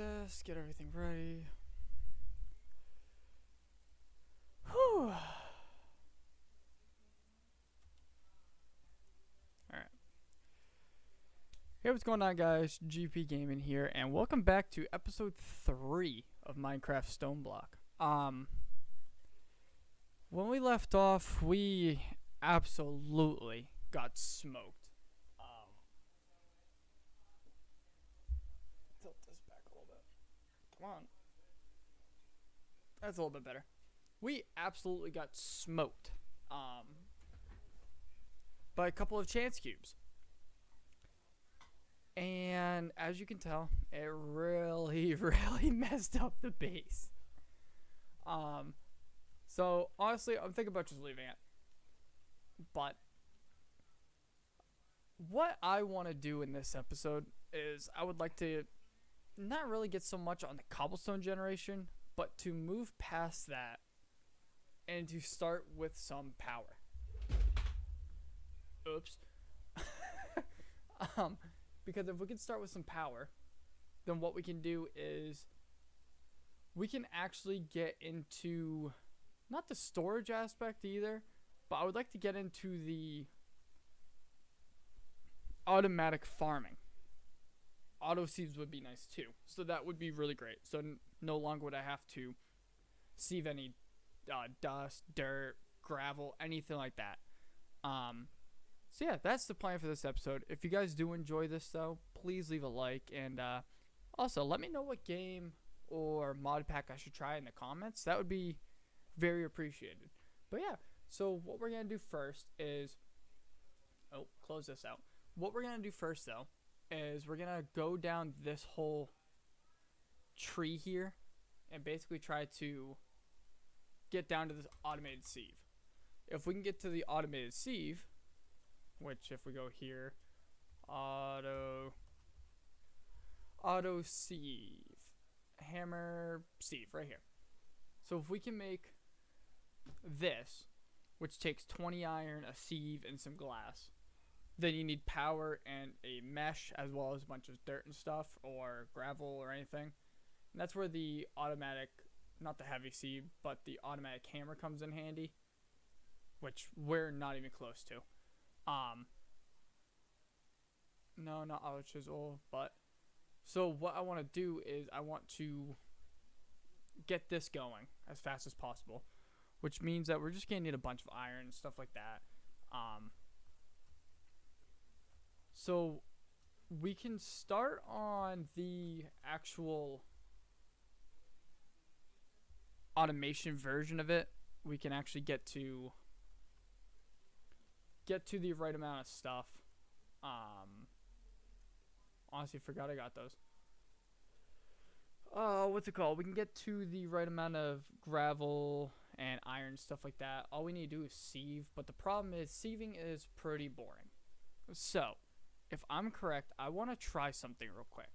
this, get everything ready. Whew. Alright. Hey, what's going on, guys? GP Gaming here, and welcome back to episode 3 of Minecraft StoneBlock. When we left off, we absolutely got smoked. Tilt this back a little bit. Come on. That's a little bit better. We absolutely got smoked by a couple of chance cubes. And as you can tell, it really, really messed up the base. So honestly, I'm thinking about just leaving it. But what I want to do in this episode is I would like to not really get so much on the cobblestone generation, but to move past that and to start with some power. Oops. Because if we can start with some power, then what we can do is we can actually get into not the storage aspect either, but I would like to get into the automatic farming. Auto sieves would be nice too, so that would be really great. So no longer would I have to sieve any dust, dirt, gravel, anything like that. So yeah, that's the plan for this episode. If you guys do enjoy this though, please leave a like, and also let me know what game or mod pack I should try in the comments. That would be very appreciated. But yeah, so what we're gonna do first is, close this out. What we're gonna do first though is we're gonna go down this whole tree here and basically try to get down to this automated sieve. If we can get to the automated sieve, which if we go here, auto sieve, hammer sieve right here. So if we can make this, which takes 20 iron, a sieve, and some glass, then you need power and a mesh as well as a bunch of dirt and stuff or gravel or anything. And that's where the automatic, not the heavy sieve, but the automatic hammer comes in handy, which we're not even close to. No, not auto chisel, but so what I want to do is I want to get this going as fast as possible, which means that we're just gonna need a bunch of iron and stuff like that. So we can start on the actual automation version of it. We can actually get to the right amount of stuff. Honestly, forgot I got those. What's it called? We can get to the right amount of gravel and iron, stuff like that. All we need to do is sieve, but the problem is sieving is pretty boring. So, if I'm correct, I want to try something real quick.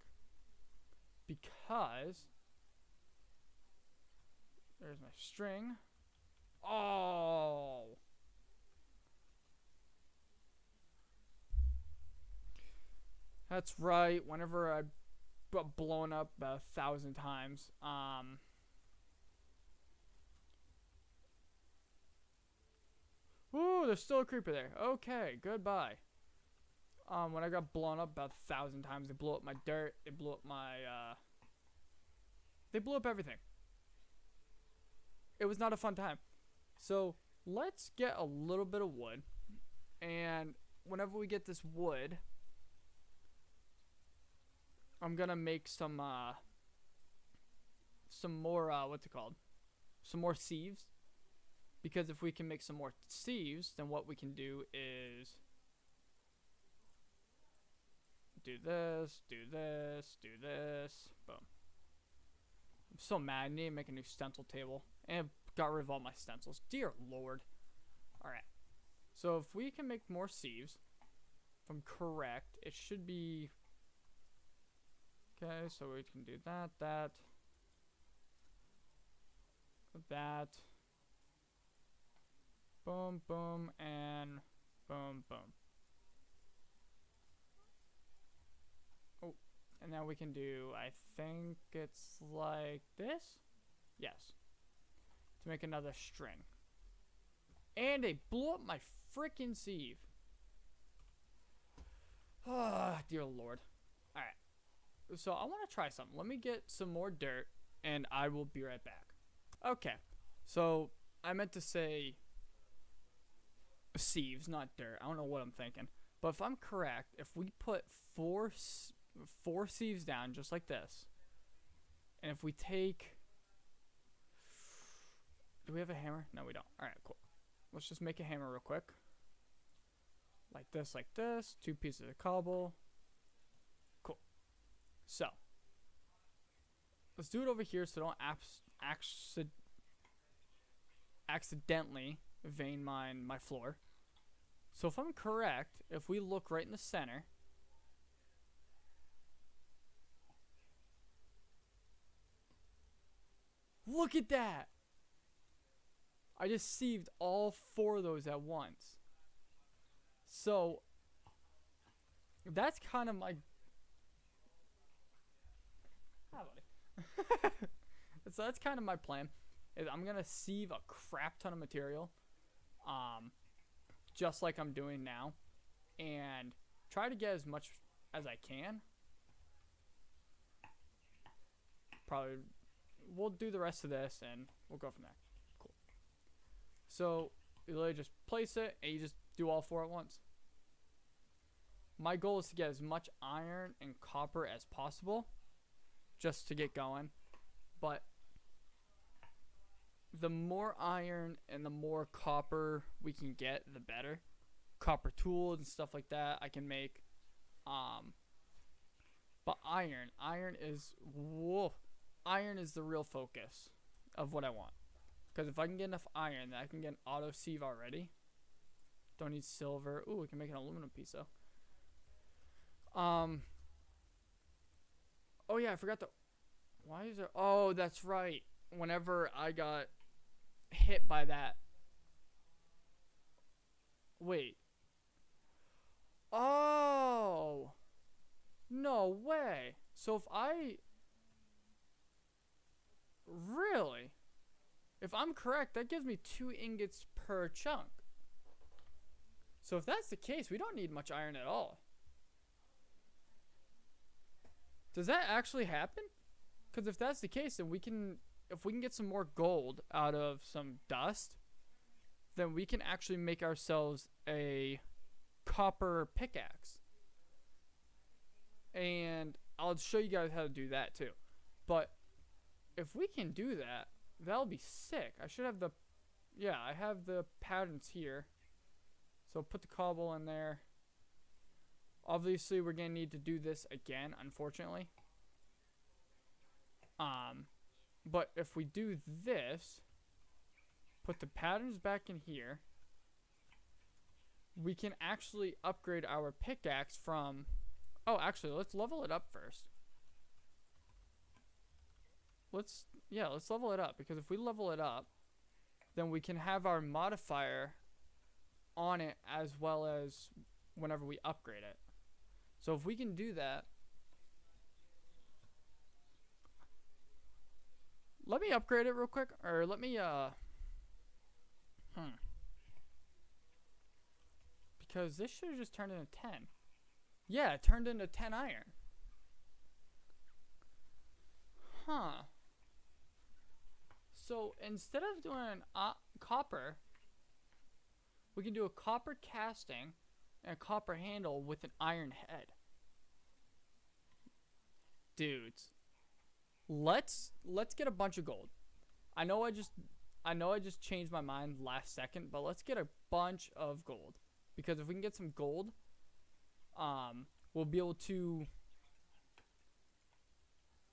Because there's my string. Oh! That's right. Whenever I got blown up 1,000 times, ooh, there's still a creeper there. Okay, goodbye. When I got blown up about 1,000 times, they blew up my dirt. They blew up my they blew up everything. It was not a fun time. So let's get a little bit of wood, and whenever we get this wood, I'm gonna make some more some more sieves, because if we can make some more sieves, then what we can do is do this, boom. I'm so mad. I need to make a new stencil table, and got rid of all my stencils. Dear Lord. Alright, so if we can make more sieves, if I'm correct, it should be okay. So we can do that, boom, boom, and boom, boom. Oh, And now we can do, I think it's like this? Yes. To make another string. And they blew up my freaking sieve. Ah, dear Lord. Alright. So I want to try something. Let me get some more dirt, and I will be right back. Okay. So I meant to say sieves, not dirt. I don't know what I'm thinking. But if I'm correct, if we put four sieves down just like this, and if we take... Do we have a hammer? No, we don't. Alright, cool. Let's just make a hammer real quick. Like this, like this. 2 pieces of cobble. Cool. So, let's do it over here so don't accidentally vein mine my floor. So if I'm correct, if we look right in the center, look at that! I just sieved all 4 of those at once. So that's kind of my... Hi, buddy. So that's kind of my plan. Is I'm gonna sieve a crap ton of material, just like I'm doing now, and try to get as much as I can. Probably we'll do the rest of this and we'll go from there. Cool. So you literally just place it and you just do all 4 at once. My goal is to get as much iron and copper as possible just to get going, but the more iron and the more copper we can get, the better. Copper tools and stuff like that I can make. But iron is the real focus of what I want. Because if I can get enough iron, then I can get an auto sieve already. Don't need silver. Ooh, we can make an aluminum piece though. Oh yeah, I forgot the... Why is there... Oh, that's right. Whenever I got hit by that... Wait. Oh! No way. So if I... Really? If I'm correct, that gives me 2 ingots per chunk. So if that's the case, we don't need much iron at all. Does that actually happen? Because if that's the case, then we can... If we can get some more gold out of some dust, then we can actually make ourselves a copper pickaxe. And I'll show you guys how to do that too. But if we can do that, that'll be sick. I should have the... Yeah, I have the patterns here. So put the cobble in there. Obviously, we're going to need to do this again, unfortunately. But if we do this, put the patterns back in here, we can actually upgrade our pickaxe from... Oh, actually, let's level it up first. Let's level it up, because if we level it up, then we can have our modifier on it as well as whenever we upgrade it. So if we can do that, let me upgrade it real quick, or let me because this should have just turned into 10. Yeah, it turned into 10 iron. Huh. So instead of doing copper, we can do a copper casting and a copper handle with an iron head. Dudes, let's get a bunch of gold. I know I just changed my mind last second, but let's get a bunch of gold, because if we can get some gold, we'll be able to...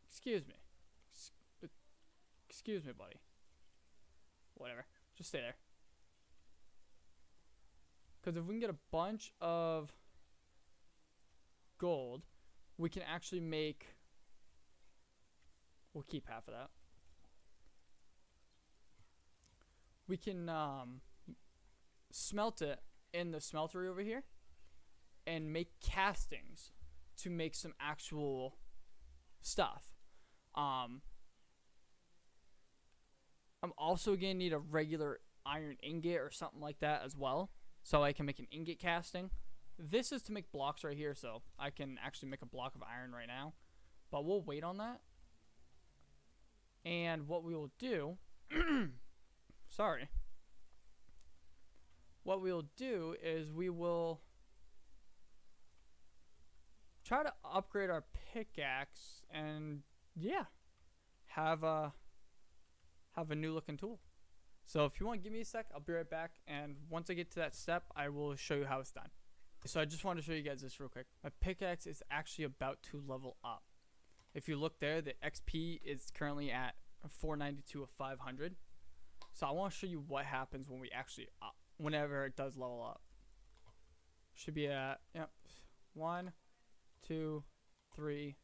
Excuse me, buddy. Whatever, just stay there. Because if we can get a bunch of gold, we can actually make... We'll keep half of that. We can smelt it in the smeltery over here and make castings to make some actual stuff. I'm also gonna need a regular iron ingot or something like that as well, so I can make an ingot casting. This is to make blocks right here, so I can actually make a block of iron right now, but we'll wait on that. And what we will do sorry, what we'll do is we will try to upgrade our pickaxe and yeah, have a new looking tool. So if you want to give me a sec, I'll be right back, and once I get to that step, I will show you how it's done. So I just want to show you guys this real quick. My pickaxe is actually about to level up. If you look there, the XP is currently at 492 of 500. So I want to show you what happens when we actually whenever it does level up. Should be at 1, 2, 3,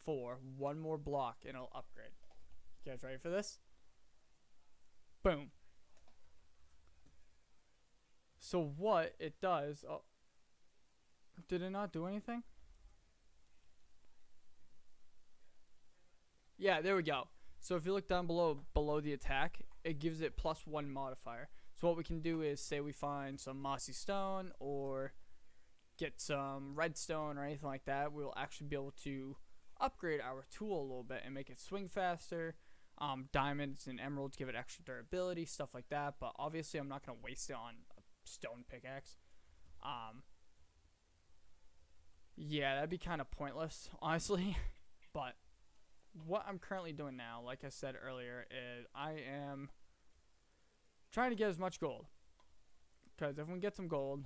4. One more block and it'll upgrade. You guys ready for this? Boom. So what it does, oh, did it not do anything? Yeah, there we go. So if you look down below the attack, it gives it +1 modifier. So what we can do is say we find some mossy stone or get some redstone or anything like that, we'll actually be able to upgrade our tool a little bit and make it swing faster. Diamonds and emeralds give it extra durability, stuff like that, but obviously I'm not going to waste it on a stone pickaxe. Yeah, that'd be kind of pointless, honestly. But what I'm currently doing now, like I said earlier, is I am trying to get as much gold. Because if we can get some gold,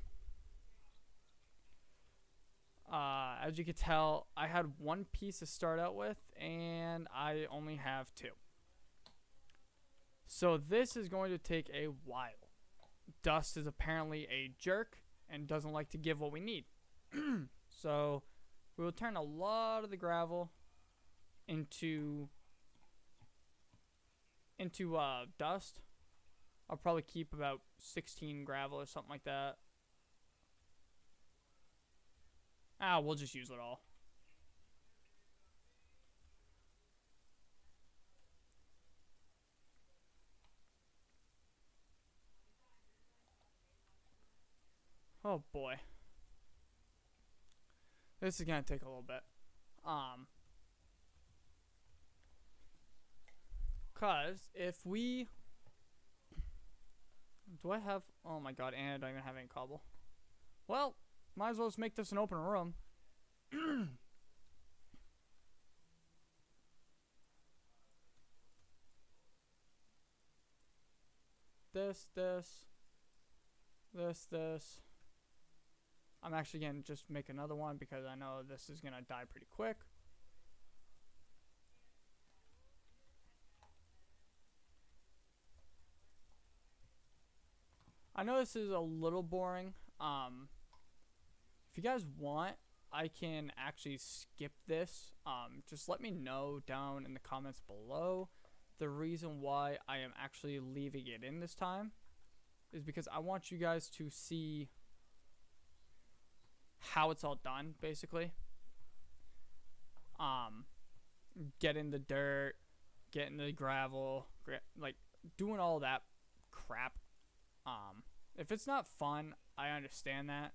as you can tell, I had 1 piece to start out with, and I only have 2. So this is going to take a while. Dust is apparently a jerk and doesn't like to give what we need. So we will turn a lot of the gravel into dust. I'll probably keep about 16 gravel or something like that. We'll just use it all. Oh boy. This is gonna take a little bit. Cause if we do I have oh my god, and I don't even have any cobble. Well, might as well just make this an open room. This. I'm actually gonna just make another one because I know this is gonna die pretty quick. I know this is a little boring. If you guys want, I can actually skip this. Just let me know down in the comments below. The reason why I am actually leaving it in this time is because I want you guys to see how it's all done, basically. Getting the dirt, getting the gravel, like doing all that crap. If it's not fun, I understand that,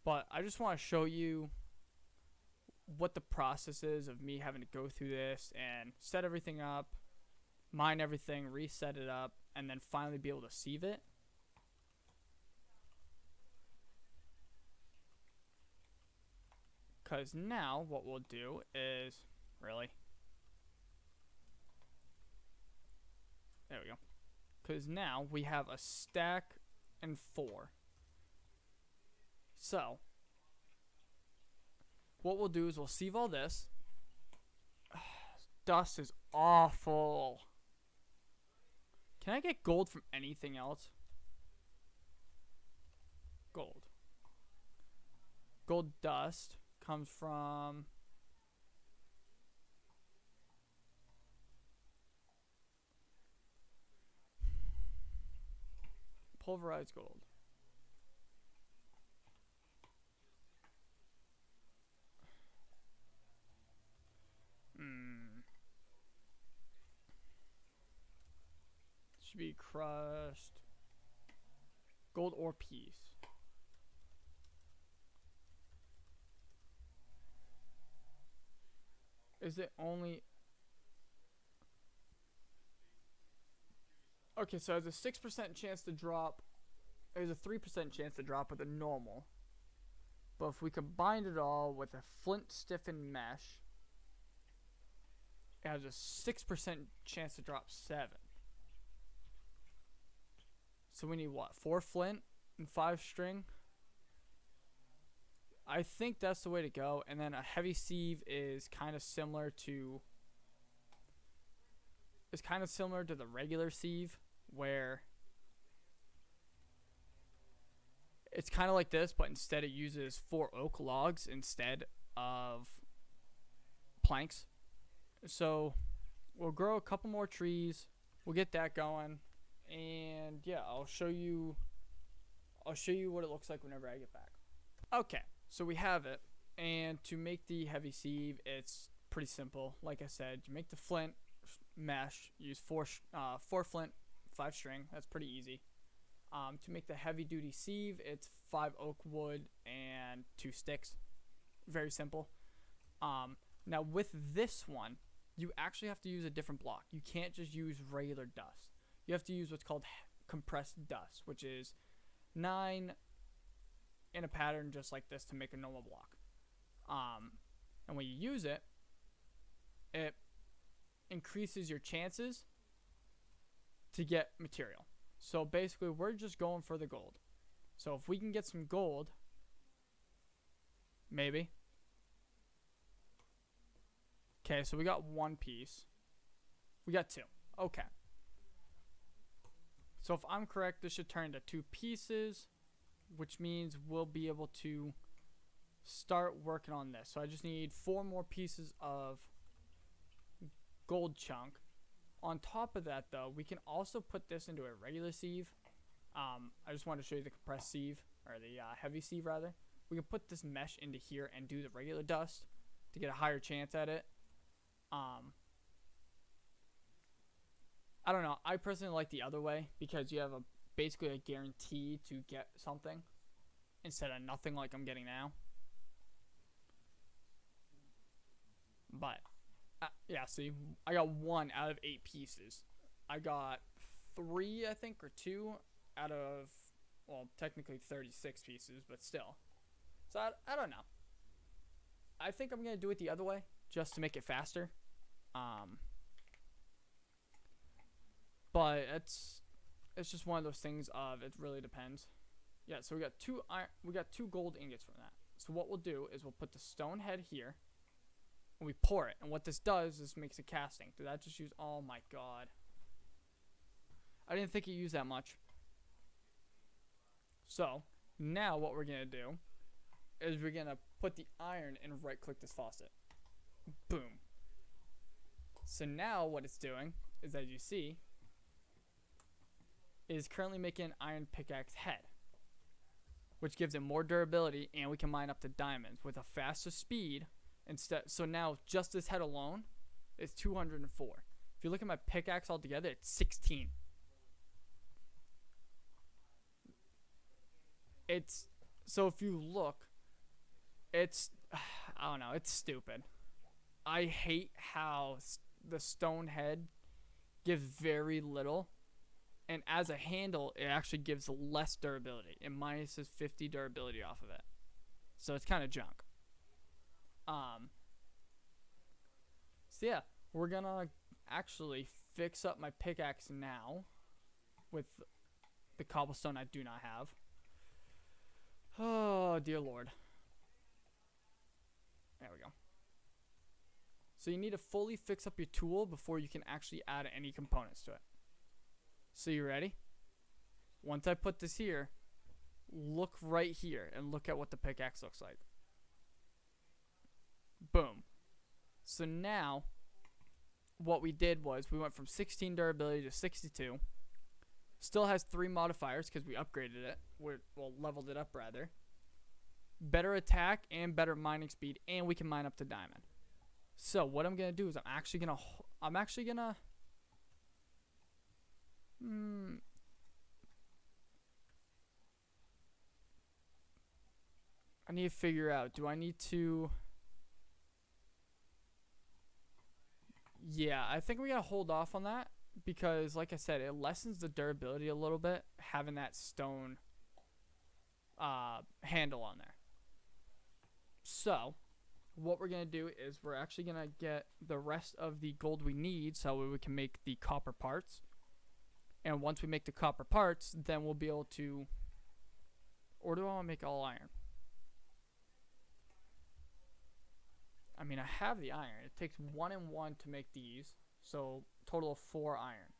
but I just want to show you what the process is of me having to go through this and set everything up, mine everything, reset it up, and then finally be able to sieve it. Because now what we'll do is, really, there we go. Because now we have a stack and 4. So what we'll do is we'll sieve all this. Dust is awful. Can I get gold from anything else? Gold. Gold dust comes from pulverized gold. crust. Gold ore piece. Is it only... Okay, so there's a 6% chance to drop. There's a 3% chance to drop with a normal. But if we combine it all with a flint stiffened mesh, it has a 6% chance to drop 7. So we need what? 4 flint and 5 string? I think that's the way to go. And then a heavy sieve is kind of similar to... It's kind of similar to the regular sieve, where it's kind of like this, but instead it uses 4 oak logs instead of planks. So we'll grow a couple more trees. We'll get that going, and yeah, I'll show you what it looks like whenever I get back. Okay, so we have it, and to make the heavy sieve, it's pretty simple. Like I said, you make the flint mesh, use 4 flint, 5 string. That's pretty easy. To make the heavy duty sieve, it's 5 oak wood and 2 sticks. Very simple. Now with this one, you actually have to use a different block. You can't just use regular dust. You have to use what's called compressed dust, which is 9 in a pattern just like this to make a normal block. And when you use it, it increases your chances to get material. So basically, we're just going for the gold. So if we can get some gold, maybe. Okay, so we got 1 piece. We got 2. Okay. So if I'm correct, this should turn into 2 pieces, which means we'll be able to start working on this. So I just need 4 more pieces of gold chunk. On top of that, though, we can also put this into a regular sieve. I just wanted to show you the compressed sieve, or the heavy sieve, rather. We can put this mesh into here and do the regular dust to get a higher chance at it. I don't know. I personally like the other way because you have basically a guarantee to get something instead of nothing like I'm getting now. But yeah, see, I got 1 out of 8 pieces. I got 3, I think, or 2 out of, well, technically 36 pieces, but still. So I don't know. I think I'm gonna do it the other way just to make it faster. But it's just one of those things of it really depends. Yeah, so we got 2 gold ingots from that. So what we'll do is we'll put the stone head here. And we pour it, and what this does is makes a casting. Did that just use... Oh my god, I didn't think it used that much. So now what we're gonna do is we're gonna put the iron and right click this faucet. Boom. So now what it's doing is, as you see, is currently making an iron pickaxe head, which gives it more durability, and we can mine up the diamonds with a faster speed. Instead, so now just this head alone is 204. If you look at my pickaxe altogether, it's 16. It's so if you look, it's I don't know, it's stupid. I hate how the stone head gives very little, and as a handle, it actually gives less durability. It minuses 50 durability off of it, so it's kind of junk. So yeah, we're gonna actually fix up my pickaxe now with the cobblestone I do not have. Oh dear lord. There we go. So you need to fully fix up your tool before you can actually add any components to it. So you ready? Once I put this here, look right here and look at what the pickaxe looks like. Boom. So now what we did was we went from 16 durability to 62. Still has 3 modifiers because we upgraded it. Well, leveled it up rather. Better attack and better mining speed, and we can mine up to diamond. So what I'm gonna do is I'm actually gonna I need to figure out, do I need to... Yeah, I think we gotta hold off on that because, like I said, it lessens the durability a little bit having that stone handle on there. So, what we're gonna do is we're actually gonna get the rest of the gold we need so we can make the copper parts. And once we make the copper parts, then we'll be able to... Or do I want to make all iron? I mean, I have the iron. It takes 1 and 1 to make these. So, total of 4 iron.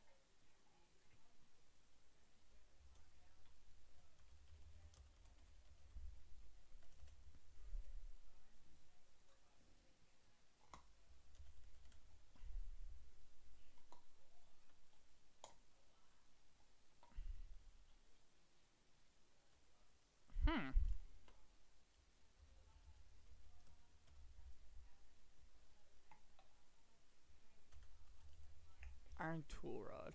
Iron tool rod.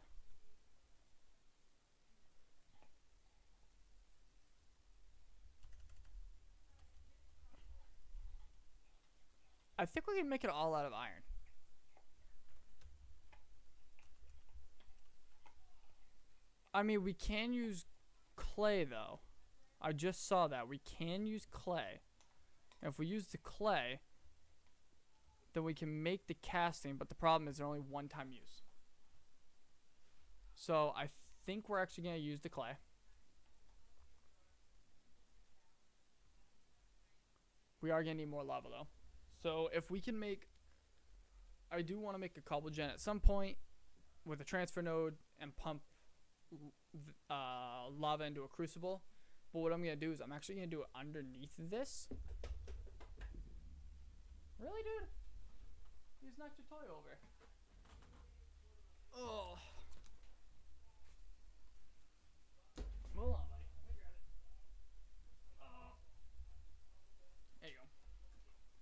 I think we can make it all out of iron. I mean, we can use clay, though. I just saw that. We can use clay. And if we use the clay, then we can make the casting, but the problem is they're only one-time use. So I think we're actually going to use the clay. We are going to need more lava, though. So if we can make... I do want to make a cobble gen at some point with a transfer node and pump lava into a crucible. But what I'm going to do is I'm actually going to do it underneath this. Really, dude? You just knocked your toy over. Oh. Hold on, buddy. Let me grab it. Oh. There you go.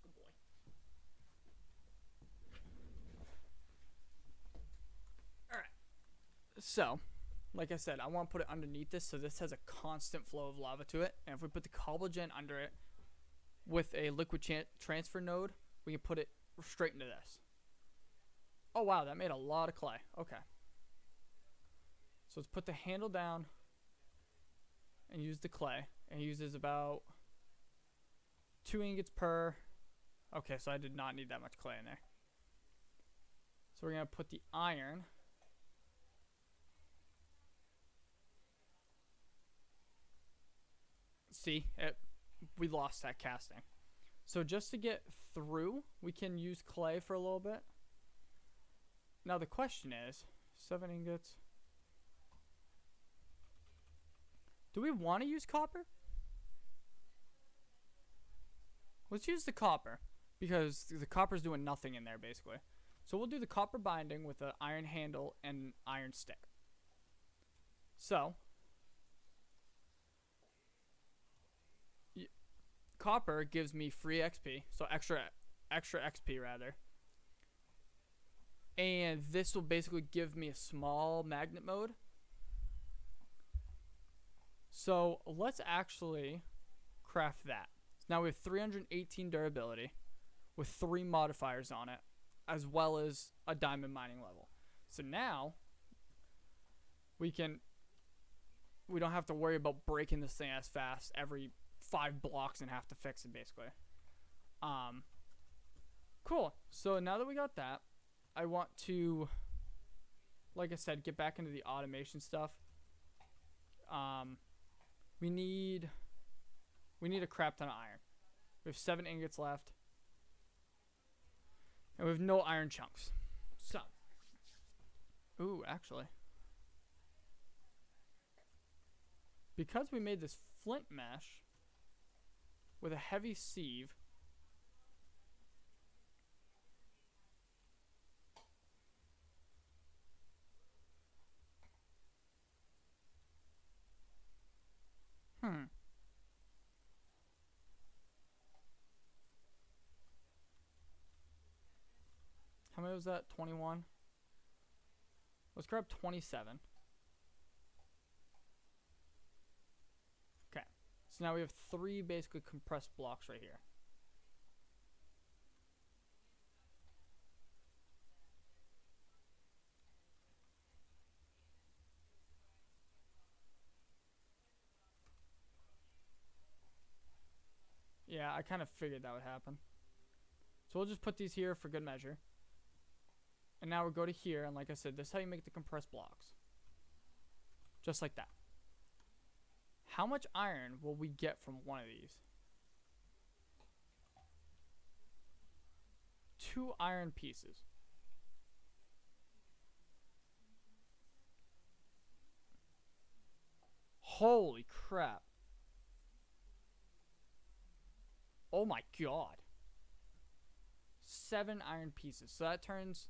Good boy. Alright. So, like I said, I want to put it underneath this so this has a constant flow of lava to it. And if we put the cobble gen under it with a liquid transfer node, we can put it straight into this. Oh, wow. That made a lot of clay. Okay. So let's put the handle down and use the clay. And it uses about 2 ingots per. Okay, so I did not need that much clay in there. So we're going to put the iron. See, we lost that casting. So just to get through, we can use clay for a little bit. Now the question is, 7 ingots. Do we want to use copper? Let's use the copper, because the copper's doing nothing in there, basically. So we'll do the copper binding with an iron handle and iron stick. So, copper gives me free XP, so extra XP rather. And this will basically give me a small magnet mode. So let's actually craft that. Now we have 318 durability with 3 modifiers on it, as well as a diamond mining level. So now we don't have to worry about breaking this thing as fast every 5 blocks and have to fix it, basically. Cool. So now that we got that, I want to, like I said, get back into the automation stuff. We need a crap ton of iron. We have 7 ingots left. And we have no iron chunks. So. Ooh, actually. Because we made this flint mesh with a heavy sieve. How many was that? 21? Let's grab 27. Okay. So now we have 3 basically compressed blocks right here. Yeah, I kind of figured that would happen. So we'll just put these here for good measure. And now we'll go to here, and like I said, this is how you make the compressed blocks. Just like that. How much iron will we get from one of these? 2 iron pieces. Holy crap. Oh my god. 7 iron pieces. So that turns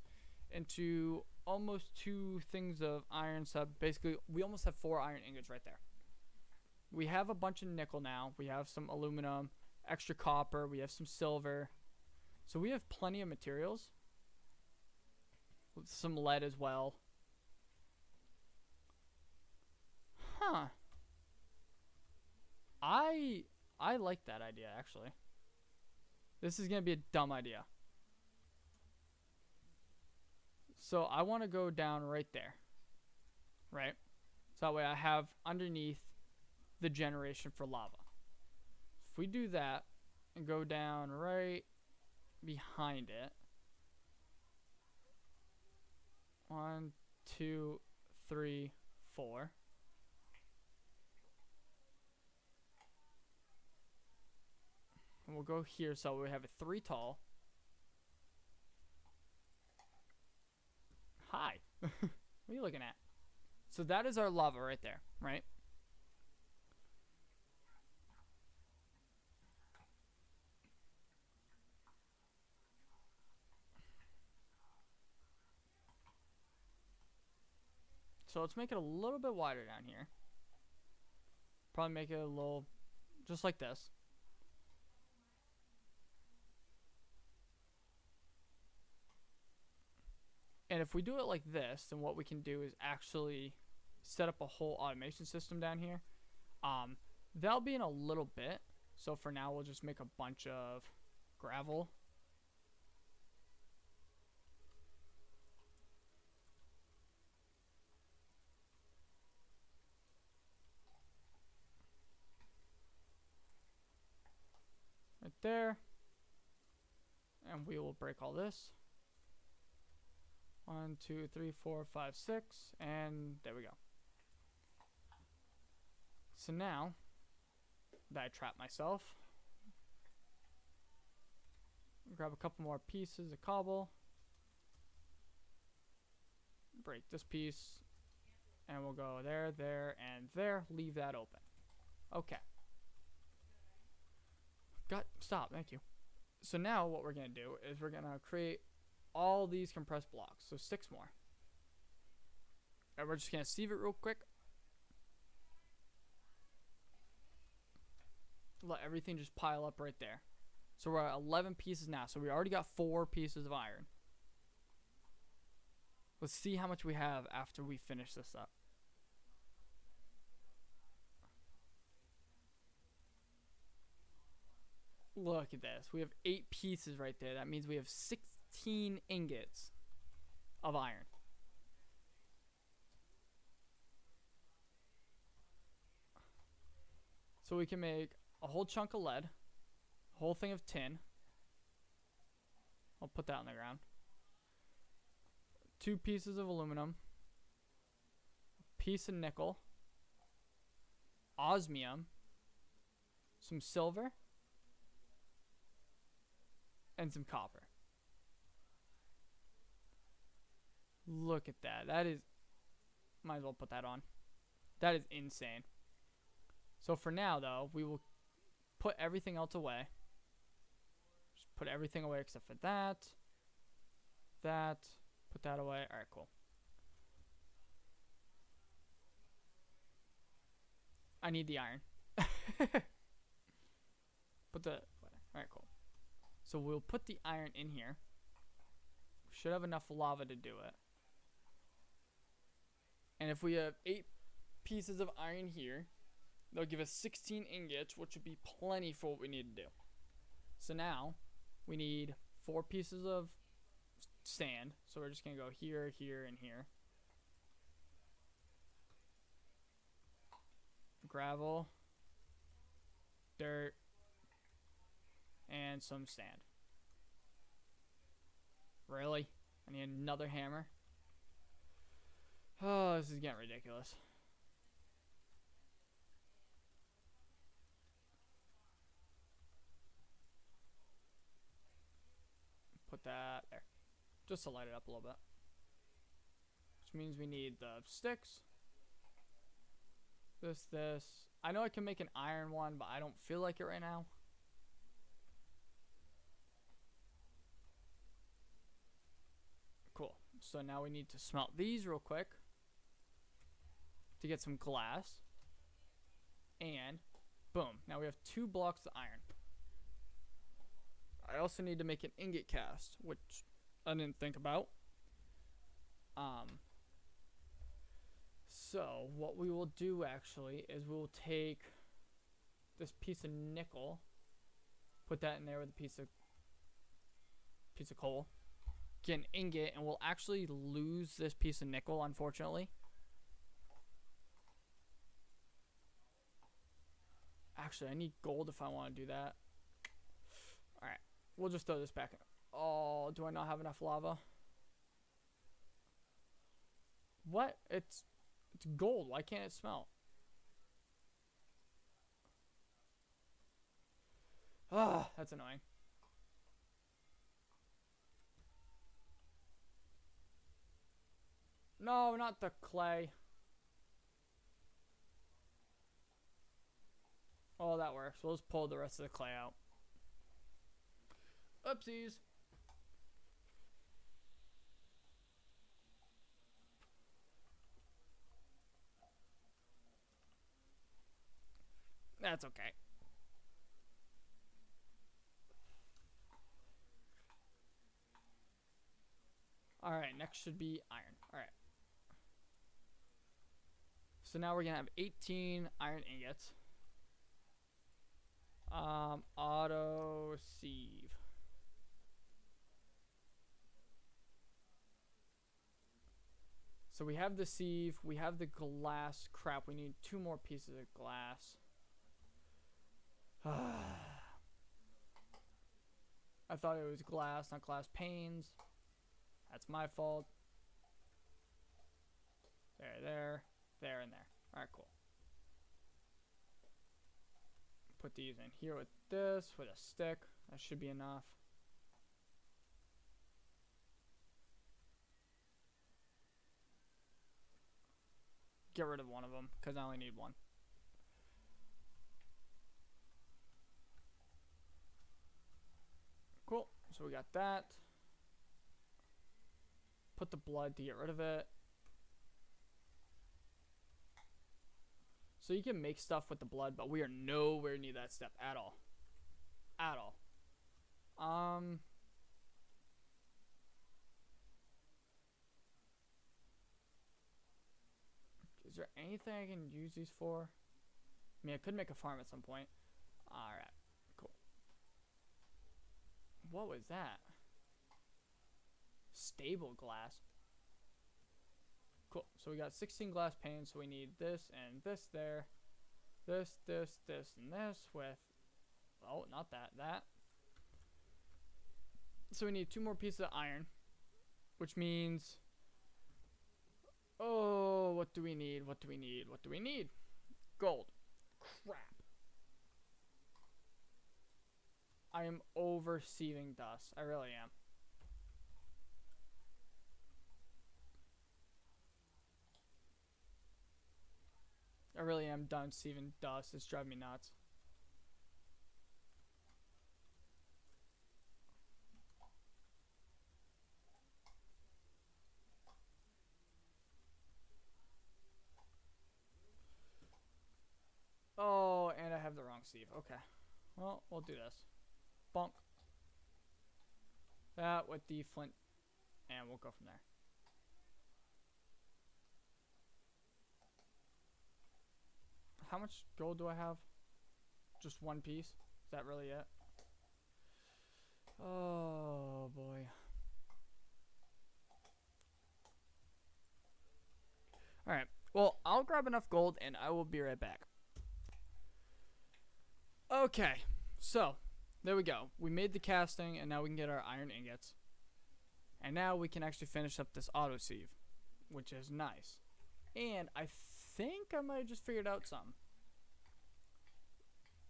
into almost 2 things of iron. So basically, we almost have 4 iron ingots right there. We have a bunch of nickel now. We have some aluminum, extra copper. We have some silver. So we have plenty of materials. With some lead as well. Huh. I like that idea, actually. This is going to be a dumb idea. So I want to go down right there. Right? So that way I have underneath the generation for lava. If we do that and go down right behind it. 1, 2, 3, 4. And we'll go here so we have a 3 tall. Hi. What are you looking at? So that is our lava right there, right? So let's make it a little bit wider down here. Probably make it a little, just like this. And if we do it like this, then what we can do is actually set up a whole automation system down here. That'll be in a little bit. So for now, we'll just make a bunch of gravel. Right there. And we will break all this. 1, 2, 3, 4, 5, 6, and there we go. So now that I trapped myself, grab a couple more pieces of cobble, break this piece, and we'll go there, there, and there. Leave that open. Okay. Stop. Thank you. So now what we're gonna do is we're gonna create all these compressed blocks, so 6 more. And we're just gonna sieve it real quick. Let everything just pile up right there. So we're at 11 pieces now. So we already got 4 pieces of iron. Let's see how much we have after we finish this up. Look at this. We have 8 pieces right there. That means we have 16 ingots of iron. So we can make a whole chunk of lead, a whole thing of tin. I'll put that on the ground. 2 pieces of aluminum, a piece of nickel, osmium, some silver, and some copper. Look at that. That is, might as well put that on. That is insane. So for now, though, we will put everything else away. Just put everything away except for that. Put that away. All right, cool. I need the iron. All right, cool. So we'll put the iron in here. We should have enough lava to do it. And if we have 8 pieces of iron here, They'll give us 16 ingots, which would be plenty for what we need to do. So now we need 4 pieces of sand. So we're just going to go here, here, and here. Gravel, dirt, and some sand. Really? I need another hammer? Oh, this is getting ridiculous. Put that there. Just to light it up a little bit. Which means we need the sticks. This. I know I can make an iron one, but I don't feel like it right now. Cool. So now we need to smelt these real quick to get some glass. And boom. Now we have 2 blocks of iron. I also need to make an ingot cast, which I didn't think about. So what we will do actually is we will take this piece of nickel, put that in there with a piece of coal, get an ingot, and we'll actually lose this piece of nickel, unfortunately. Actually, I need gold if I want to do that. Alright, we'll just throw this back in. Oh, do I not have enough lava? What? It's gold. Why can't it smelt? Ah, that's annoying. No, not the clay. Oh, that works. We'll just pull the rest of the clay out. Oopsies. That's okay. Alright, next should be iron. Alright. So now we're going to have 18 iron ingots. Auto sieve. So we have the sieve, we have the glass. Crap, we need 2 more pieces of glass. I thought it was glass, not glass panes. That's my fault. There, and there. Alright, cool. Put these in here with this, with a stick. That should be enough. Get rid of one of them, because I only need one. Cool, so we got that. Put the blood to get rid of it. So you can make stuff with the blood, but we are nowhere near that step at all. At all. Is there anything I can use these for? I mean, I could make a farm at some point. Alright, cool. What was that? Stable glass. Cool. So we got 16 glass panes, so we need this and this there. This, and this with... Oh, not that. That. So we need 2 more pieces of iron. Which means... Oh, what do we need? What do we need? What do we need? Gold. Crap. I am over-sieving dust. I really am. I really am done sieving dust. It's driving me nuts. Oh, and I have the wrong sieve. Okay. Well, we'll do this. Bonk. That with the flint. And we'll go from there. how much gold do I have? Just one piece? Is that really it? Oh boy. Alright. Well, I'll grab enough gold and I will be right back. Okay. So, there we go. We made the casting and now we can get our iron ingots. And now we can actually finish up this auto sieve, which is nice. And I think I might have just figured out something.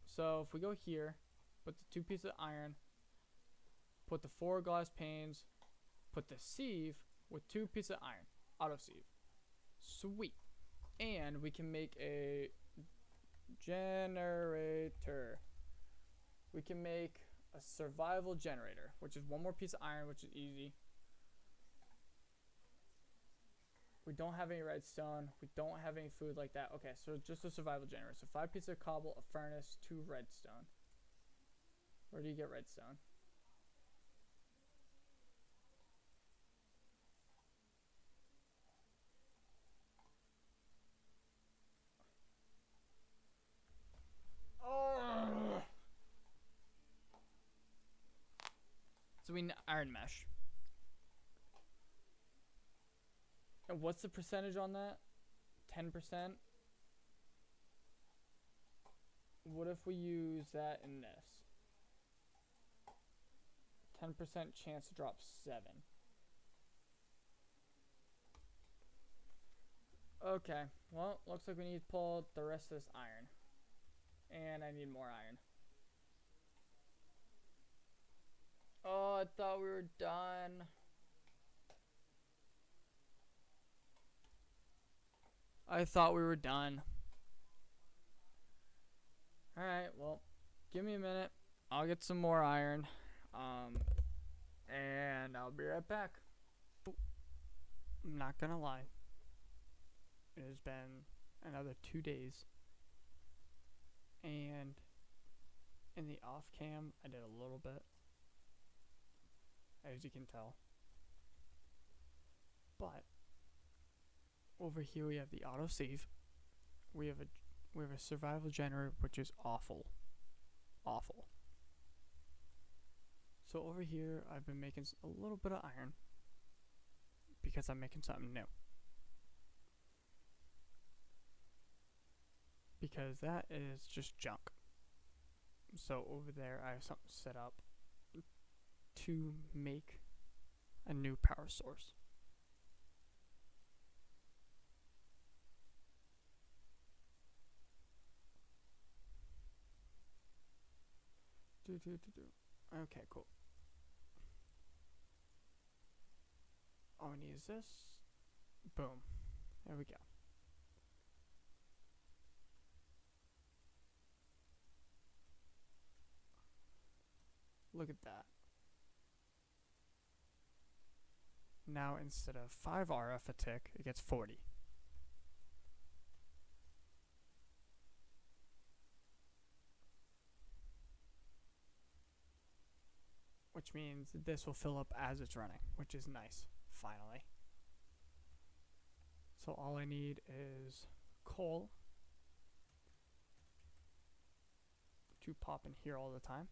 So if we go here, put the 2 pieces of iron, put the 4 glass panes, put the sieve with 2 pieces of iron, auto sieve. Sweet. And we can make a generator. We can make a survival generator, which is 1 more piece of iron, which is easy. We don't have any redstone. We don't have any food like that. Okay, so just a survival generator. So 5 pieces of cobble, a furnace, 2 redstone. Where do you get redstone? Oh! So we need iron mesh. And what's the percentage on that? 10%? What if we use that in this? 10% chance to drop 7. Okay, well, looks like we need to pull the rest of this iron. And I need more iron. Oh, I thought we were done. I thought we were done. Alright, well, give me a minute. I'll get some more iron. And I'll be right back. I'm not gonna lie. It has been another 2 days. And in the off cam, I did a little bit. As you can tell. But over here we have the auto save. We have a survival generator, which is awful. Awful. So over here I've been making a little bit of iron because I'm making something new. Because that is just junk. So over there I have something set up to make a new power source. Okay, cool. All we need is this. Boom. There we go. Look at that. Now instead of 5 RF a tick, it gets 40. Which means this will fill up as it's running, which is nice, finally. So all I need is coal to pop in here all the time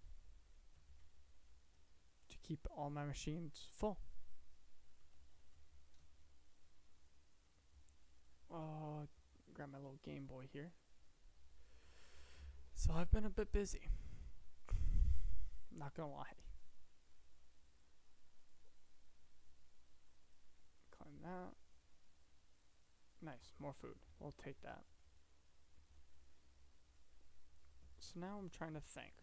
to keep all my machines full. Grab my little Game Boy here. So I've been a bit busy. Not gonna lie. Climb that. Nice, more food. We'll take that. So now I'm trying to think.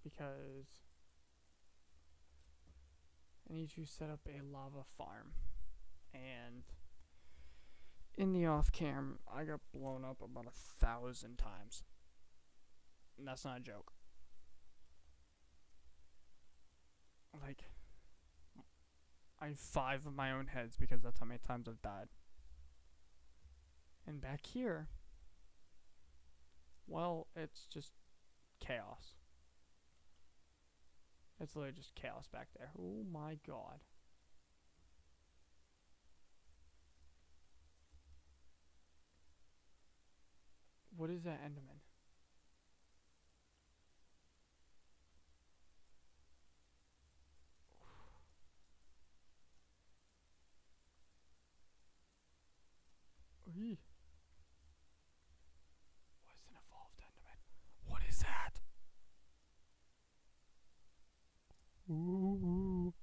Because I need to set up a lava farm. And in the off cam, I got blown up about 1,000 times. And that's not a joke. Like, I have 5 of my own heads because that's how many times I've died. And back here, well, it's just chaos. It's literally just chaos back there. Oh my god. What is that Enderman? Eee. What is an evolved Enderman? What is that? Ooh.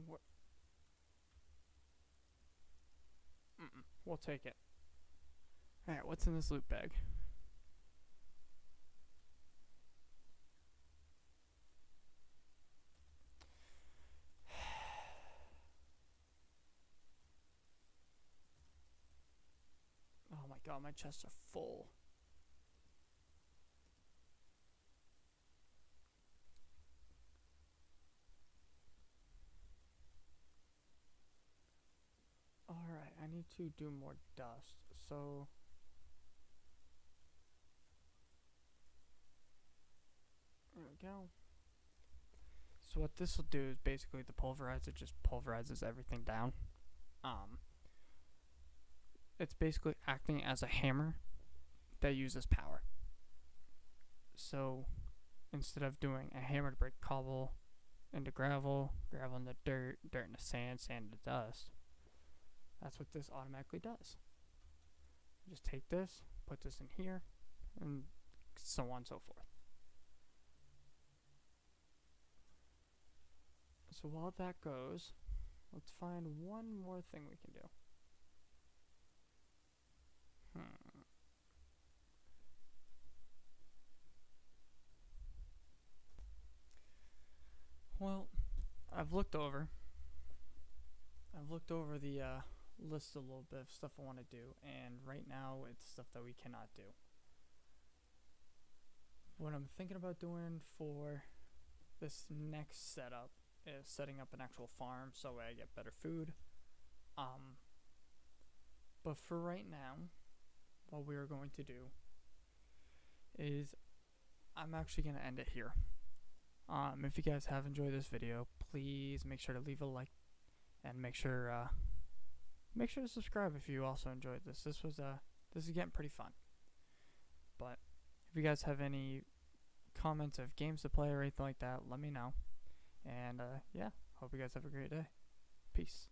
What? We'll take it. Alright, what's in this loot bag? Oh my god, my chests are full. Alright, I need to do more dust. So there we go. So what this will do is basically the pulverizer just pulverizes everything down. It's basically acting as a hammer that uses power. So instead of doing a hammer to break cobble into gravel, gravel into dirt, dirt into sand, sand into dust, that's what this automatically does. Just take this, put this in here, and so on and so forth. So while that goes, let's find one more thing we can do. Well, I've looked over the list a little bit of stuff I want to do, and right now it's stuff that we cannot do. What I'm thinking about doing for this next setup is setting up an actual farm so I get better food. But for right now, what we are going to do is I'm actually going to end it here. If you guys have enjoyed this video, please make sure to leave a like and make sure to subscribe if you also enjoyed this. This is getting pretty fun. But if you guys have any comments of games to play or anything like that, let me know. And yeah, hope you guys have a great day. Peace.